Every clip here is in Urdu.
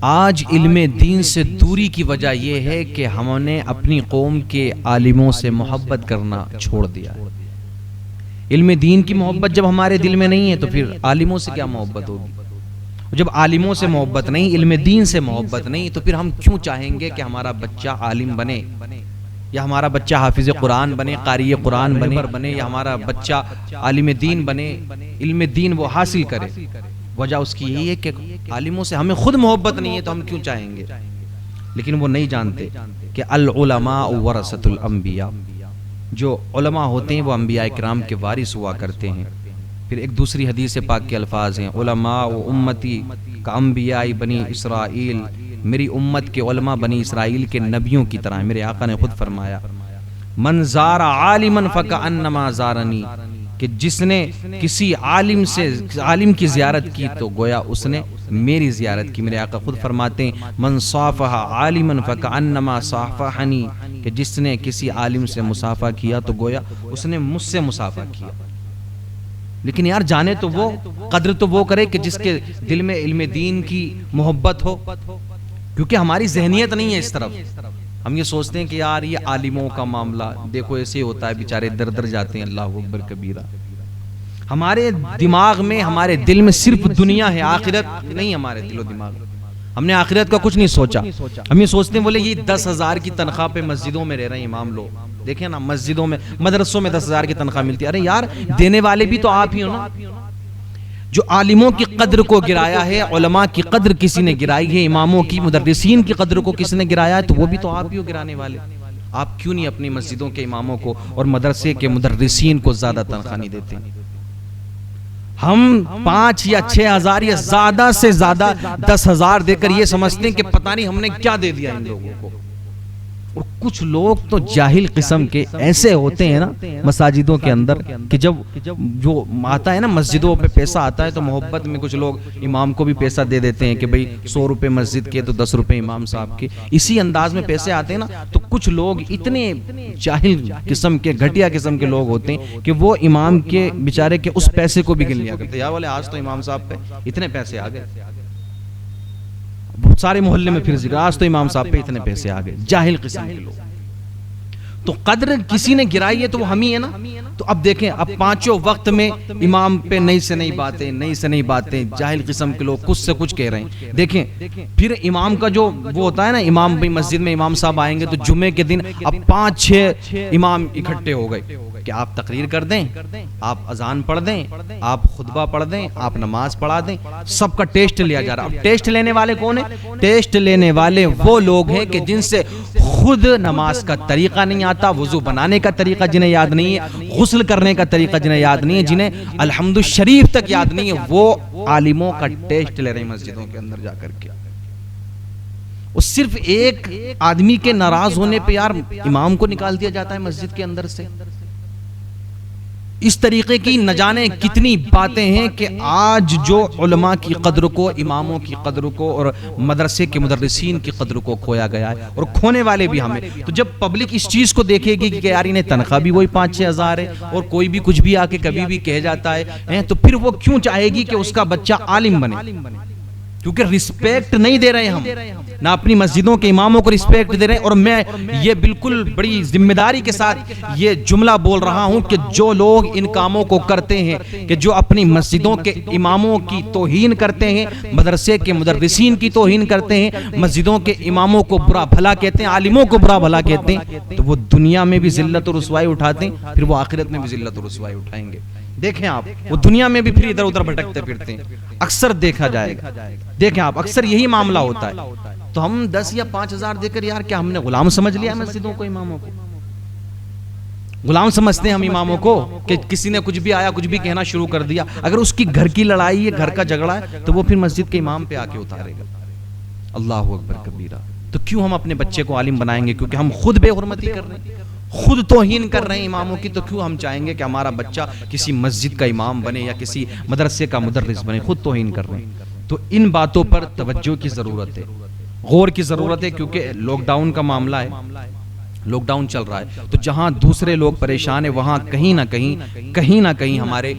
آج علم دین سے دوری کی وجہ یہ ہے کہ ہم نے اپنی قوم کے عالموں سے محبت کرنا چھوڑ دیا ہے۔ علم دین کی محبت جب ہمارے دل میں نہیں ہے تو پھر عالموں سے کیا محبت ہوگی؟ جب عالموں سے محبت نہیں، علم دین سے محبت نہیں، تو پھر ہم کیوں چاہیں گے کہ ہمارا بچہ عالم بنے، یا ہمارا بچہ حافظ قرآن بنے، قاری قرآن بنے، یا ہمارا بچہ عالم دین بنے، علم دین وہ حاصل کرے؟ وجہ اس کی یہی ہے کہ عالموں سے ہمیں خود محبت نہیں ہے تو ہم کیوں چاہیں گے؟ لیکن وہ نہیں جانتے کہ العلماء ورثۃ الانبیاء، جو علماء ہوتے ہیں وہ انبیاء کرام کے وارث ہوا کرتے ہیں۔ پھر ایک دوسری حدیث پاک کے الفاظ ہیں، علماء و امتی کا انبیاء بنی اسرائیل، میری امت کے علماء بنی اسرائیل کے نبیوں کی طرح۔ میرے آقا نے خود فرمایا، من زار عالما فکأنما زارنی، کہ جس نے کسی عالم کی زیارت کی تو گویا اس نے میری زیارت کی۔ میرے آقا خود فرماتے ہیں، من صافح عالما فکأنما صافحنی، کہ جس نے کسی عالم سے مصافحہ کیا تو گویا اس نے مجھ سے مصافحہ کیا۔ لیکن یار جانے تو وہ، قدر تو وہ کرے کہ جس کے دل میں علم دین کی محبت ہو، کیونکہ ہماری ذہنیت نہیں ہے اس طرف۔ ہم یہ سوچتے ہیں کہ یار یہ عالموں کا معاملہ دیکھو ایسے ہوتا ہے، بیچارے در در جاتے ہیں، اللہ اکبر کبیرہ۔ ہمارے دماغ میں، ہمارے دل میں صرف دنیا ہے، آخرت نہیں ہمارے دل و دماغ میں۔ ہم نے آخرت کا کچھ نہیں سوچا۔ ہم یہ سوچتے ہیں بولے یہ 10,000 کی تنخواہ پہ مسجدوں میں رہ رہے ہیں امام لوگ، دیکھیں نا مسجدوں میں، مدرسوں میں 10,000 کی تنخواہ ملتی ہے۔ ارے یار دینے والے بھی تو آپ ہی ہو نا۔ جو عالموں کی قدر کو گرایا ہے، علماء کی قدر کسی نے گرائی ہے، اماموں کی، مدرسین کی قدر کو کس نے گرایا ہے، تو وہ بھی تو آپ ہی ہو گرانے والے۔ آپ کیوں نہیں اپنی مسجدوں کے اماموں کو اور مدرسے کے مدرسین کو زیادہ تنخواہ نہیں دیتے؟ ہم 5 یا 6,000 یا زیادہ سے زیادہ 10,000 دے کر یہ سمجھتے ہیں کہ پتہ نہیں ہم نے کیا دے دیا ان لوگوں کو۔ اور کچھ لوگ تو جاہل قسم کے ایسے ہوتے ہیں نا مساجدوں کے اندر، کہ جب جو آتا ہے نا مسجدوں پہ پیسہ آتا ہے تو محبت میں کچھ لوگ امام کو بھی پیسہ دے دیتے ہیں کہ بھئی 100 روپے مسجد کے تو 10 روپے امام صاحب کے۔ اسی انداز میں پیسے آتے ہیں نا، تو کچھ لوگ اتنے جاہل قسم کے، گھٹیا قسم کے لوگ ہوتے ہیں کہ وہ امام کے بیچارے کے اس پیسے کو بھی گن لیا کرتے ہیں، یا بولے آج تو امام صاحب پہ اتنے پیسے آ گئے، سارے محلے میں پھر ذکر، آج تو امام صاحب پہ اتنے پیسے آ گئے۔ جاہل قسم کے لوگ۔ تو قدر کسی نے گرائی ہے تو وہ ہم ہی ہے نا۔ تو اب دیکھیں، اب 5 وقت میں امام پہ نئی سے نئی باتیں، جاہل قسم کے لوگ کچھ سے کچھ کہہ رہے ہیں۔ دیکھیں پھر امام کا جو وہ ہوتا ہے نا، امام بھی مسجد میں امام صاحب آئیں گے تو جمعے کے دن اب 5-6 امام اکٹھے ہو گئے کہ آپ تقریر کر دیں، آپ اذان پڑھ دیں، آپ خطبہ پڑھ دیں، آپ نماز پڑھا دیں، سب کا ٹیسٹ لیا جا رہا۔ اب ٹیسٹ لینے والے کون ہیں؟ ٹیسٹ لینے والے وہ لوگ ہیں کہ جن سے خود نماز کا طریقہ نہیں آتا، وضو بنانے کا طریقہ جنہیں یاد نہیں ہے، غسل کرنے کا طریقہ جنہیں یاد نہیں ہے، جنہیں الحمد شریف تک یاد نہیں ہے، وہ عالموں کا ٹیسٹ لے رہے ہیں مسجدوں کے اندر جا کر کے۔ اور صرف ایک آدمی کے ناراض ہونے پہ یار امام کو نکال دیا جاتا ہے مسجد کے اندر سے۔ اس طریقے کی نہ جانے کتنی باتیں ہیں کہ آج جو علماء کی قدر کو، اماموں کی قدر کو اور مدرسے کے مدرسین کی قدر کو کھویا گیا ہے، اور کھونے والے بھی ہمیں۔ تو جب پبلک اس چیز کو دیکھے گی کہ یار انہیں تنخواہ بھی وہی 5-6 ہزار ہے اور کوئی بھی کچھ بھی آ کے کبھی بھی کہہ جاتا ہے، تو پھر وہ کیوں چاہے گی کہ اس کا بچہ عالم بنے؟ کیونکہ رسپیکٹ نہیں دے رہے ہم، نہ اپنی مسجدوں کے اماموں کو رسپیکٹ دے رہے ہیں۔ اور میں یہ بالکل بڑی ذمہ داری کے ساتھ یہ جملہ بول رہا ہوں کہ جو لوگ ان کاموں کو کرتے ہیں، کہ جو اپنی مسجدوں کے اماموں کی توہین کرتے ہیں، مدرسے کے مدرسین کی توہین کرتے ہیں، مسجدوں کے اماموں کو برا بھلا کہتے ہیں، عالموں کو برا بھلا کہتے ہیں، تو وہ دنیا میں بھی ذلت و رسوائی اٹھاتے ہیں، پھر وہ آخرت میں بھی ذلت و رسوائی اٹھائیں گے۔ دیکھیں آپ، وہ دنیا میں بھی پھر ادھر ادھر بھٹکتے پھرتے ہیں، اکثر دیکھا جائے گا۔ دیکھیں آپ، اکثر یہی معاملہ ہوتا ہے۔ تو ہم 10 یا 5,000 دے کر یار کیا ہم نے غلام سمجھ لیا مسجدوں کو، اماموں کو غلام سمجھتے ہیں ہم اماموں کو، کہ کسی نے کچھ بھی آیا کچھ بھی کہنا شروع کر دیا، اگر اس کی گھر کی لڑائی ہے، گھر کا جھگڑا ہے، تو وہ پھر مسجد کے امام پہ آ کے اتارے گا۔ اللہ اکبر کبیرہ۔ تو کیوں ہم اپنے بچے کو عالم بنائیں گے؟ کیونکہ ہم خود بے حرمتی کر رہے ہیں، خود توہین کر رہے ہیں اماموں کی، تو کیوں ہم چاہیں گے کہ ہمارا بچہ کسی مسجد کا امام بنے یا کسی مدرسے کا مدرس بنے؟ خود توہین کر رہے ہیں۔ تو ان باتوں پر توجہ کی ضرورت ہے، غور کی ضرورت ہے، کیونکہ لاک ڈاؤن کا معاملہ ہے، لاک ڈاؤن چل رہا ہے، تو جہاں دوسرے لوگ پریشان ہیں وہاں کہیں نہ کہیں ہمارے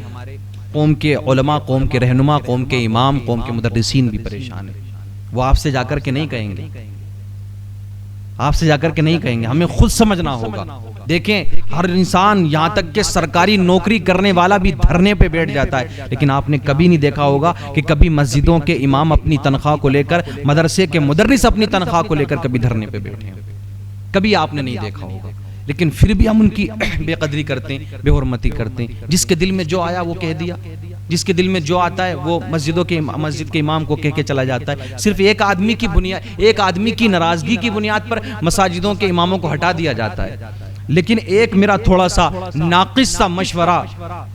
قوم کے علماء، قوم کے رہنما، قوم کے امام، قوم کے مدرسین بھی پریشان ہیں۔ وہ آپ سے جا کر کے نہیں کہیں گے، آپ سے جا کر کے نہیں کہیں گے، ہمیں خود سمجھنا ہوگا۔ دیکھیں ہر انسان یہاں تک کہ سرکاری نوکری کرنے والا بھی دھرنے پہ بیٹھ جاتا ہے، لیکن آپ نے کبھی نہیں دیکھا ہوگا کہ کبھی مسجدوں کے امام اپنی تنخواہ کو لے کر، مدرسے کے مدرس اپنی تنخواہ کو لے کر کبھی دھرنے پہ بیٹھے ہیں، کبھی آپ نے نہیں دیکھا ہوگا۔ لیکن پھر بھی ہم ان کی بے قدری کرتے ہیں، بے حرمتی کرتے ہیں۔ جس کے دل میں جو آیا وہ کہہ دیا، جس کے دل میں جو آتا ہے وہ مسجد کے امام کو کہہ کے چلا جاتا ہے۔ صرف ایک آدمی کی ناراضگی کی بنیاد پر مساجدوں کے اماموں کو ہٹا دیا جاتا ہے۔ لیکن ایک میرا تھوڑا سا ناقص سا مشورہ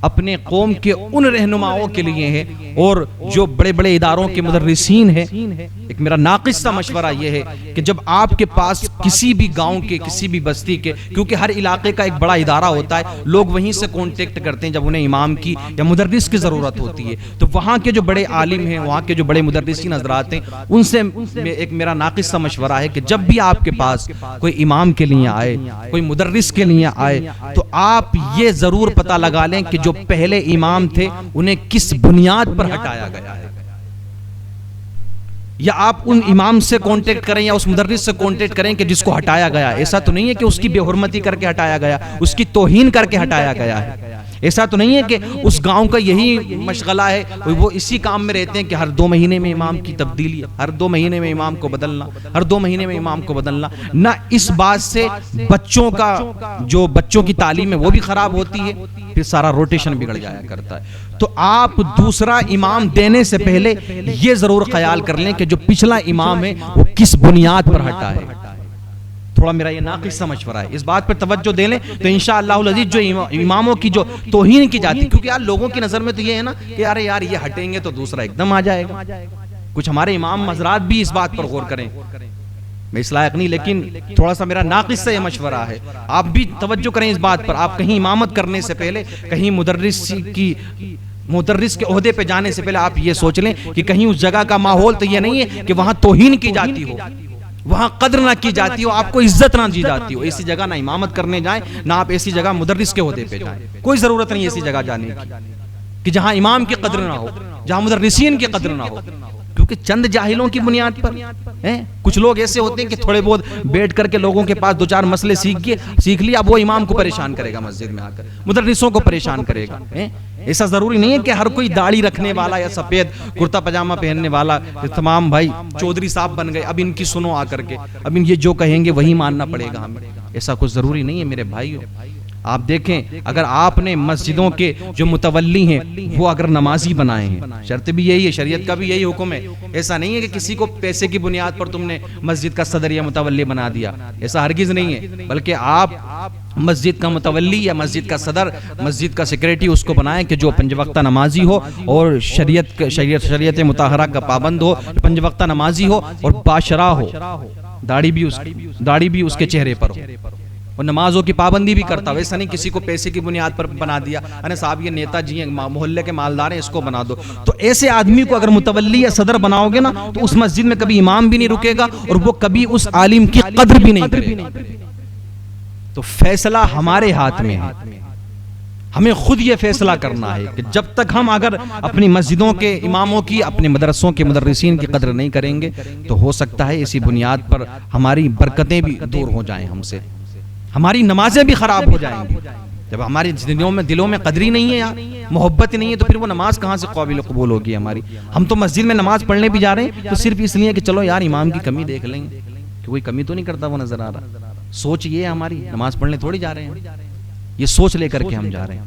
اپنے قوم کے ان رہنماؤں کے لیے ہے اور جو بڑے بڑے اداروں کے مدرسین ہیں، ایک میرا ناقص سا مشورہ یہ ہے کہ جب آپ کے پاس کسی بھی گاؤں کے، کسی بھی بستی کے، کیونکہ ہر علاقے کا ایک بڑا ادارہ ہوتا ہے، لوگ وہیں سے کانٹیکٹ کرتے ہیں جب انہیں امام کی یا مدرس کی ضرورت ہوتی ہے، تو وہاں کے جو بڑے عالم ہیں، وہاں کے جو بڑے مدرسین حضرات ہیں، ان سے ایک میرا ناقص سا مشورہ ہے کہ جب بھی آپ کے پاس کوئی امام کے لیے آئے، کوئی مدرس کے لیے آئے، تو آپ یہ ضرور پتہ لگا لیں کہ جو پہلے امام تھے انہیں کس بنیاد پر ہٹایا گیا ہے، یا آپ ان امام سے کانٹیکٹ کریں یا اس مدرس سے کانٹیکٹ کریں کہ جس کو ہٹایا گیا۔ ایسا تو نہیں ہے کہ اس کی بے حرمتی کر کے ہٹایا گیا، اس کی توہین کر کے ہٹایا گیا ہے۔ ایسا تو نہیں ہے کہ اس گاؤں کا یہی مشغلہ ہے، وہ اسی کام میں رہتے ہیں کہ ہر 2 مہینے میں امام کی تبدیلی ہے، ہر 2 مہینے میں امام کو بدلنا، ہر 2 مہینے میں امام کو بدلنا۔ نہ اس بات سے بچوں کی تعلیم ہے وہ بھی خراب ہوتی ہے، پھر سارا روٹیشن بگڑ جایا کرتا ہے۔ تو آپ دوسرا امام دینے سے پہلے یہ ضرور خیال کر لیں کہ جو پچھلا امام ہے وہ کس بنیاد پر ہٹا ہے۔ تھوڑا میرا یہ ناقص سا مشورہ ہے، اس بات پر توجہ دے لیں تو انشاءاللہ العزیز جو اماموں کی جو توہین کی جاتی ہے، کیونکہ یار لوگوں کی نظر میں تو یہ ہے نا کہ ارے یار یہ ہٹیں گے تو دوسرا ایک دم آ جائے گا۔ کچھ ہمارے امام حضرات بھی اس بات پر غور کریں، میں اس لائق نہیں، لیکن تھوڑا سا میرا ناقص سا یہ مشورہ ہے، آپ بھی توجہ کریں اس بات پر۔ آپ کہیں امامت کرنے سے پہلے، کہیں مدرس کے عہدے پہ جانے سے پہلے آپ یہ سوچ لیں کہ کہیں اس جگہ کا ماحول تو یہ نہیں ہے کہ وہاں توہین کی جاتی ہو، وہاں قدر نہ کی جاتی ہو، آپ کو عزت نہ دی جاتی ہو۔ ایسی جگہ نہ امامت کرنے جائیں، نہ آپ ایسی جگہ مدرس کے عہدے پہ جائیں۔ کوئی ضرورت نہیں ایسی جگہ جانے کی کہ جہاں امام کی قدر نہ ہو، جہاں مدرسین کی قدر نہ ہو، کیونکہ چند جاہلوں کی بنیاد پر کچھ لوگ ایسے ہوتے ہیں کہ تھوڑے بہت بیٹھ کر کے لوگوں کے پاس 2-4 مسئلے سیکھ لیا، اب وہ امام کو پریشان کرے گا، مسجد میں آ کر مدرسوں کو پریشان کرے گا۔ ایسا ضروری نہیں ہے کہ ہر کوئی داڑھی رکھنے والا یا سفید کرتا پاجامہ پہننے والا تمام بھائی چودھری صاحب بن گئے، اب ان کی سنو آ کر کے، اب ان یہ جو کہیں گے وہی ماننا پڑے گا ہمیں۔ ایسا کچھ ضروری نہیں ہے میرے بھائیوں۔ آپ دیکھیں اگر آپ نے مسجدوں کے جو متولی ہیں وہ اگر نمازی بنائے ہیں، شرط بھی یہی ہے، شریعت کا بھی یہی حکم ہے، ایسا نہیں ہے کہ کسی کو پیسے کی بنیاد پر تم نے مسجد کا صدر یا متولی بنا دیا، ایسا ہرگز نہیں ہے، بلکہ آپ مسجد کا متولی یا مسجد کا صدر، مسجد کا سیکریٹری اس کو بنائیں کہ جو 5 وقتہ نمازی ہو اور شریعت مطہرہ کا پابند ہو، 5 وقتہ نمازی ہو اور باشرا ہو، داڑھی بھی اس کے چہرے پر ہو اور نمازوں کی پابندی بھی کرتا ہو۔ ایسا نہیں کسی کو پیسے کی بنیاد پر بنا دیا، ارے صاحب یہ نیتا جی ہیں، محلے کے مالدار ہیں، اس کو بنا دو۔ تو ایسے آدمی کو اگر متولی یا صدر بناؤ گے نا تو اس مسجد میں کبھی امام بھی نہیں رکے گا اور وہ کبھی اس عالم کی قدر بھی نہیں کرے گا۔ تو فیصلہ ہمارے ہاتھ میں ہے، ہمیں خود یہ فیصلہ کرنا ہے کہ جب تک ہم اگر اپنی مسجدوں کے اماموں کی، اپنے مدرسوں کے مدرسین کی قدر نہیں کریں گے تو ہو سکتا ہے اسی بنیاد پر ہماری برکتیں بھی دور ہو جائیں ہم سے، ہماری نمازیں بھی خراب ہو جائیں گی۔ جب ہماری دلوں میں قدری نہیں ہے یا محبت نہیں ہے تو پھر وہ نماز کہاں سے قابل قبول ہوگی ہماری۔ ہم تو مسجد میں نماز پڑھنے بھی جا رہے ہیں تو صرف اس لیے کہ چلو یار امام کی کمی دیکھ لیں گے، کہ کوئی کمی تو نہیں کرتا وہ نظر آ رہا۔ سوچ یہ ہے ہماری، نماز پڑھنے تھوڑی جا رہے ہیں، یہ سوچ لے کر کے ہم جا رہے ہیں۔